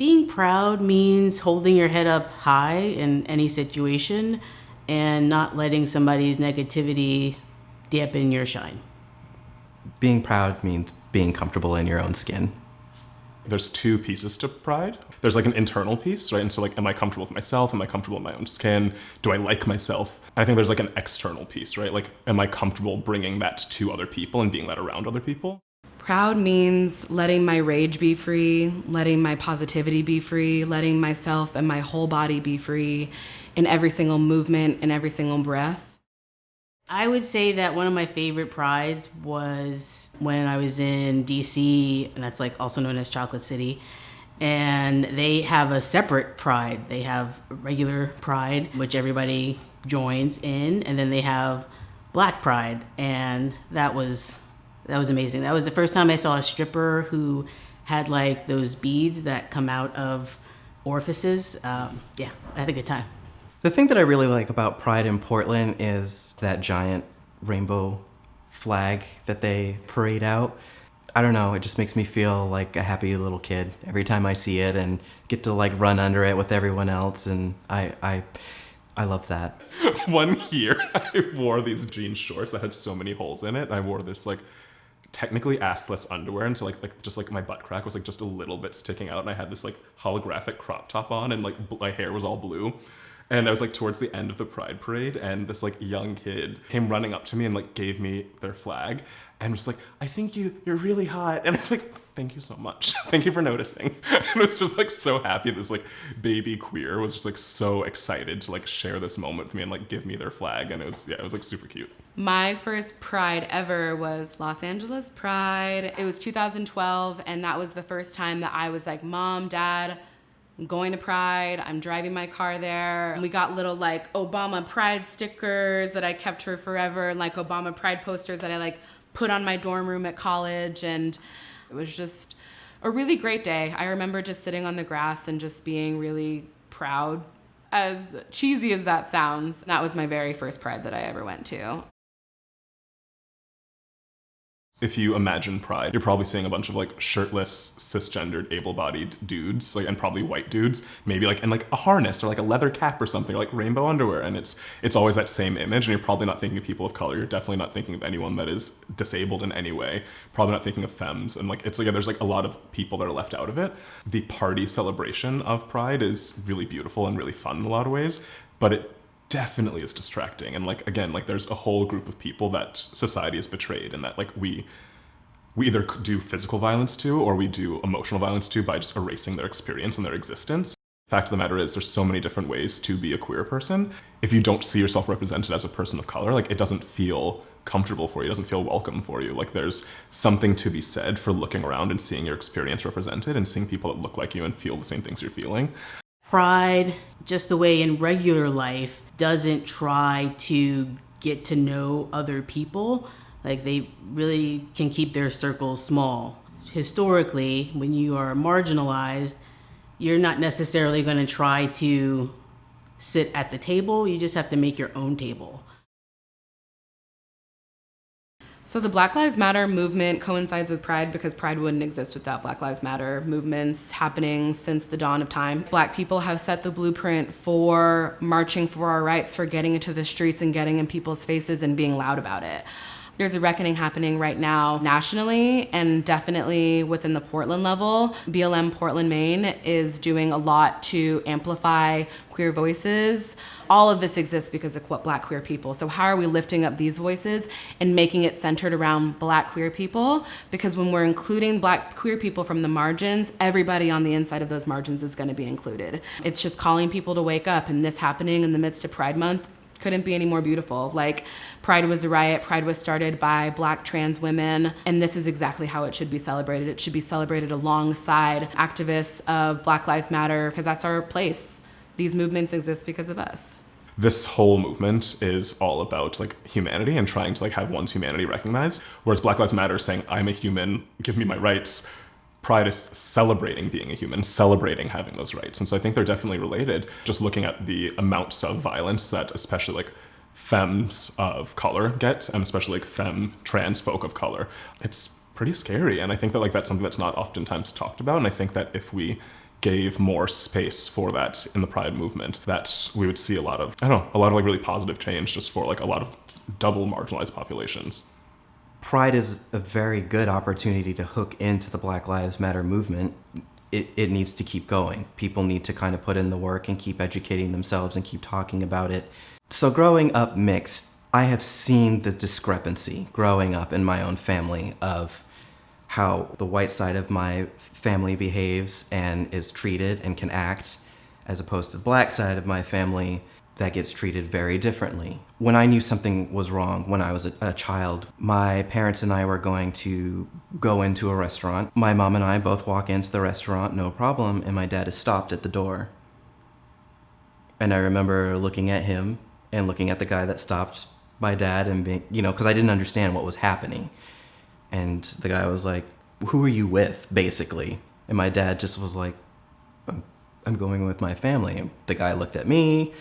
Being proud means holding your head up high in any situation and not letting somebody's negativity dampen your shine. Being proud means being comfortable in your own skin. There's two pieces to pride. There's like an internal piece, right? And so like, am I comfortable with myself? Am I comfortable in my own skin? Do I like myself? And I think there's like an external piece, right? Like, am I comfortable bringing that to other people and being that around other people? Proud means letting my rage be free, letting my positivity be free, letting myself and my whole body be free in every single movement and every single breath. I would say that one of my favorite prides was when I was in DC, and that's like also known as Chocolate City, and they have a separate pride. They have regular pride, which everybody joins in, and then they have Black Pride, and that was amazing. That was the first time I saw a stripper who had like those beads that come out of orifices. I had a good time. The thing that I really like about Pride in Portland is that giant rainbow flag that they parade out. I don't know, it just makes me feel like a happy little kid every time I see it and get to like run under it with everyone else, and I love that. One year I wore these jean shorts that had so many holes in it. I wore this like technically assless underwear, and so like just like my butt crack was like just a little bit sticking out, and I had this like holographic crop top on, and like my hair was all blue. And I was like towards the end of the Pride Parade, and this like young kid came running up to me and like gave me their flag and was like, I think you're really hot. And it's like, thank you so much. Thank you for noticing. And I was just like so happy. This like baby queer was just like so excited to like share this moment with me and like give me their flag. And it was like super cute. My first Pride ever was Los Angeles Pride. It was 2012, and that was the first time that I was like, Mom, Dad, I'm going to Pride, I'm driving my car there. And we got little like Obama Pride stickers that I kept for forever, and like Obama Pride posters that I like put on my dorm room at college. And it was just a really great day. I remember just sitting on the grass and just being really proud. As cheesy as that sounds, that was my very first Pride that I ever went to. If you imagine Pride, you're probably seeing a bunch of like shirtless, cisgendered, able-bodied dudes, like, and probably white dudes, maybe like in like a harness or like a leather cap or something, or like rainbow underwear, and it's always that same image. And you're probably not thinking of people of color. You're definitely not thinking of anyone that is disabled in any way. Probably not thinking of femmes, and like it's like there's like a lot of people that are left out of it. The party celebration of Pride is really beautiful and really fun in a lot of ways, but it definitely is distracting. And like, again, like there's a whole group of people that society has betrayed, and that like we either do physical violence to, or we do emotional violence to, by just erasing their experience and their existence. Fact of the matter is, there's so many different ways to be a queer person. If you don't see yourself represented as a person of color, like it doesn't feel comfortable for you, it doesn't feel welcome for you. Like there's something to be said for looking around and seeing your experience represented and seeing people that look like you and feel the same things you're feeling. Pride, just the way in regular life, doesn't try to get to know other people. Like they really can keep their circles small. Historically, when you are marginalized, you're not necessarily going to try to sit at the table. You just have to make your own table. So the Black Lives Matter movement coincides with Pride because Pride wouldn't exist without Black Lives Matter movements happening since the dawn of time. Black people have set the blueprint for marching for our rights, for getting into the streets and getting in people's faces and being loud about it. There's a reckoning happening right now nationally, and definitely within the Portland level. BLM Portland, Maine is doing a lot to amplify queer voices. All of this exists because of what Black queer people. So how are we lifting up these voices and making it centered around Black queer people? Because when we're including Black queer people from the margins, everybody on the inside of those margins is going to be included. It's just calling people to wake up, and this happening in the midst of Pride Month couldn't be any more beautiful. Like, Pride was a riot. Pride was started by Black trans women, and this is exactly how it should be celebrated. It should be celebrated alongside activists of Black Lives Matter, because that's our place. These movements exist because of us. This whole movement is all about like humanity and trying to like have one's humanity recognized, whereas Black Lives Matter is saying, I'm a human, give me my rights. Pride is celebrating being a human, celebrating having those rights. And so I think they're definitely related. Just looking at the amounts of violence that especially like femmes of color get, and especially like femme trans folk of color, it's pretty scary. And I think that like that's something that's not oftentimes talked about. And I think that if we gave more space for that in the Pride movement, that we would see a lot of like really positive change just for like a lot of double marginalized populations. Pride is a very good opportunity to hook into the Black Lives Matter movement. It needs to keep going. People need to kind of put in the work and keep educating themselves and keep talking about it. So growing up mixed, I have seen the discrepancy growing up in my own family of how the white side of my family behaves and is treated and can act, as opposed to the black side of my family that gets treated very differently. When I knew something was wrong when I was a child, my parents and I were going to go into a restaurant. My mom and I both walk into the restaurant, no problem, and my dad is stopped at the door. And I remember looking at him and looking at the guy that stopped my dad and being, because I didn't understand what was happening. And the guy was like, "Who are you with?" basically. And my dad just was like, I'm going with my family. And the guy looked at me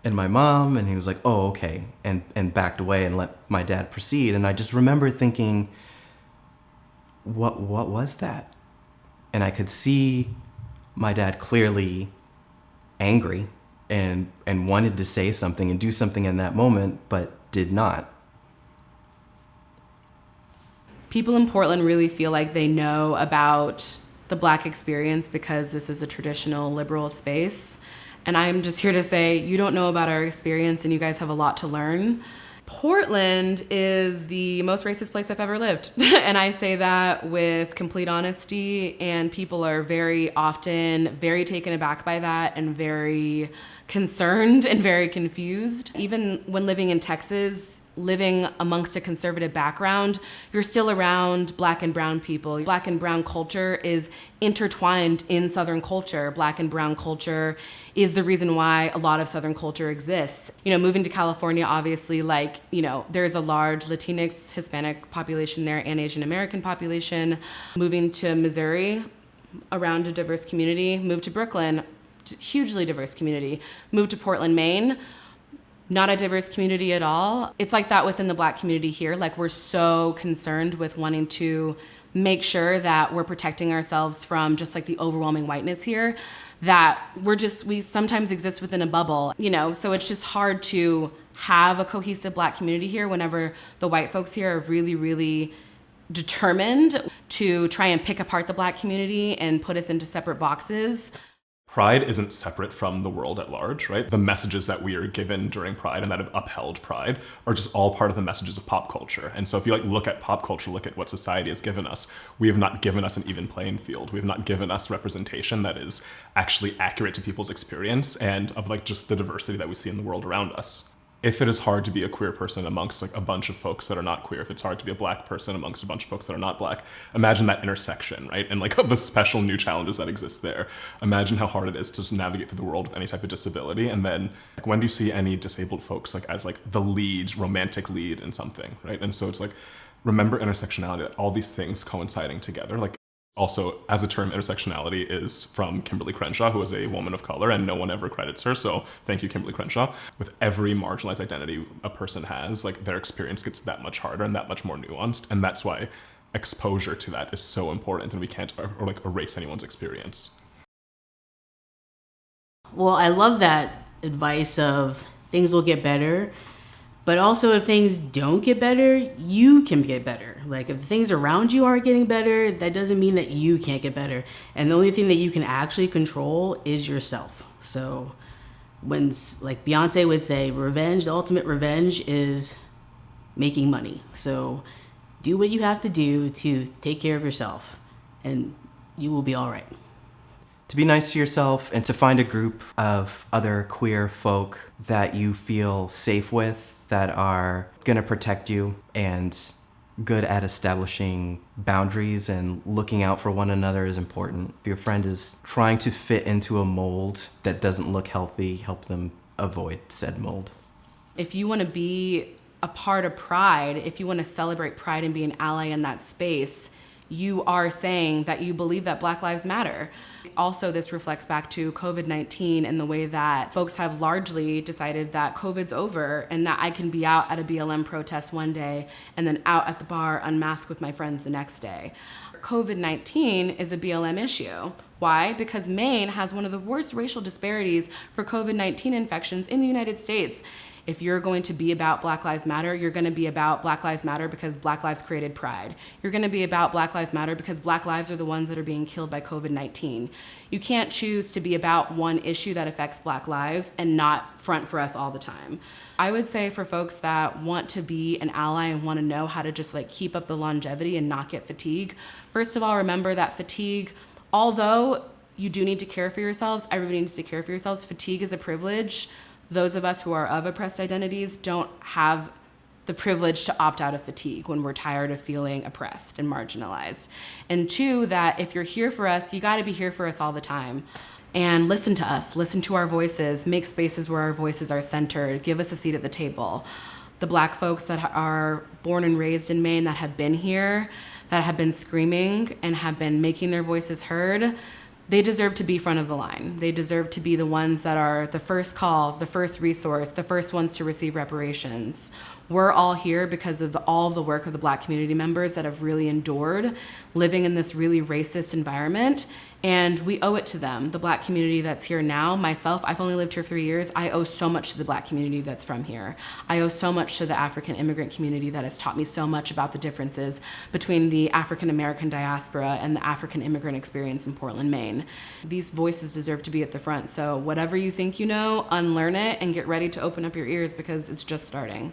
and my mom, and he was like, "Oh, okay," and backed away and let my dad proceed. And I just remember thinking, what was that? And I could see my dad clearly angry and wanted to say something and do something in that moment, but did not. People in Portland really feel like they know about the Black experience because this is a traditional liberal space. And I'm just here to say, you don't know about our experience and you guys have a lot to learn. Portland is the most racist place I've ever lived. And I say that with complete honesty, and people are very often very taken aback by that and very concerned and very confused. Even when living in Texas, living amongst a conservative background, you're still around Black and brown people. Black and brown culture is intertwined in Southern culture. Black and brown culture is the reason why a lot of Southern culture exists. Moving to California, obviously, there's a large Latinx, Hispanic population there and Asian American population. Moving to Missouri, around a diverse community. Moved to Brooklyn, hugely diverse community. Moved to Portland, Maine, not a diverse community at all. It's like that within the Black community here. Like, we're so concerned with wanting to make sure that we're protecting ourselves from just like the overwhelming whiteness here, that we sometimes exist within a bubble, so it's just hard to have a cohesive Black community here whenever the white folks here are really, really determined to try and pick apart the Black community and put us into separate boxes. Pride isn't separate from the world at large, right? The messages that we are given during Pride and that have upheld Pride are just all part of the messages of pop culture. And so if you look at pop culture, look at what society has given us, we have not given us an even playing field. We have not given us representation that is actually accurate to people's experience and of just the diversity that we see in the world around us. If it is hard to be a queer person amongst a bunch of folks that are not queer, if it's hard to be a Black person amongst a bunch of folks that are not Black, imagine that intersection, right? And the special new challenges that exist there. Imagine how hard it is to just navigate through the world with any type of disability. And then when do you see any disabled folks as the lead, romantic lead in something, right? And so it's remember intersectionality, that all these things coinciding together. Also, as a term, intersectionality is from Kimberly Crenshaw, who is a woman of color, and no one ever credits her, so thank you, Kimberly Crenshaw. With every marginalized identity a person has, their experience gets that much harder and that much more nuanced, and that's why exposure to that is so important, and we can't erase anyone's experience. Well, I love that advice of things will get better, but also if things don't get better, you can get better. If things around you aren't getting better, that doesn't mean that you can't get better. And the only thing that you can actually control is yourself. So when, Beyonce would say, revenge, the ultimate revenge is making money. So do what you have to do to take care of yourself, and you will be all right. To be nice to yourself and to find a group of other queer folk that you feel safe with, that are gonna protect you and good at establishing boundaries and looking out for one another is important. If your friend is trying to fit into a mold that doesn't look healthy, help them avoid said mold. If you want to be a part of Pride, if you want to celebrate Pride and be an ally in that space, you are saying that you believe that Black Lives Matter. Also, this reflects back to COVID-19 and the way that folks have largely decided that COVID's over and that I can be out at a BLM protest one day and then out at the bar unmasked with my friends the next day. COVID-19 is a BLM issue. Why? Because Maine has one of the worst racial disparities for COVID-19 infections in the United States. If you're going to be about Black Lives Matter, you're going to be about Black Lives Matter because Black lives created pride. You're going to be about Black Lives Matter because Black lives are the ones that are being killed by COVID-19. You can't choose to be about one issue that affects Black lives and not front for us all the time. I would say for folks that want to be an ally and want to know how to just like keep up the longevity and not get fatigue, first of all, remember that fatigue, although you do need to care for yourselves, everybody needs to care for yourselves, fatigue is a privilege. Those of us who are of oppressed identities don't have the privilege to opt out of fatigue when we're tired of feeling oppressed and marginalized. And two, that if you're here for us, you gotta be here for us all the time. And listen to us, listen to our voices, make spaces where our voices are centered, give us a seat at the table. The Black folks that are born and raised in Maine that have been here, that have been screaming and have been making their voices heard, they deserve to be front of the line. They deserve to be the ones that are the first call, the first resource, the first ones to receive reparations. We're all here because of all of the work of the Black community members that have really endured living in this really racist environment. And we owe it to them. The Black community that's here now, myself, I've only lived here 3 years. I owe so much to the Black community that's from here. I owe so much to the African immigrant community that has taught me so much about the differences between the African American diaspora and the African immigrant experience in Portland, Maine. These voices deserve to be at the front. So whatever you think you know, unlearn it and get ready to open up your ears because it's just starting.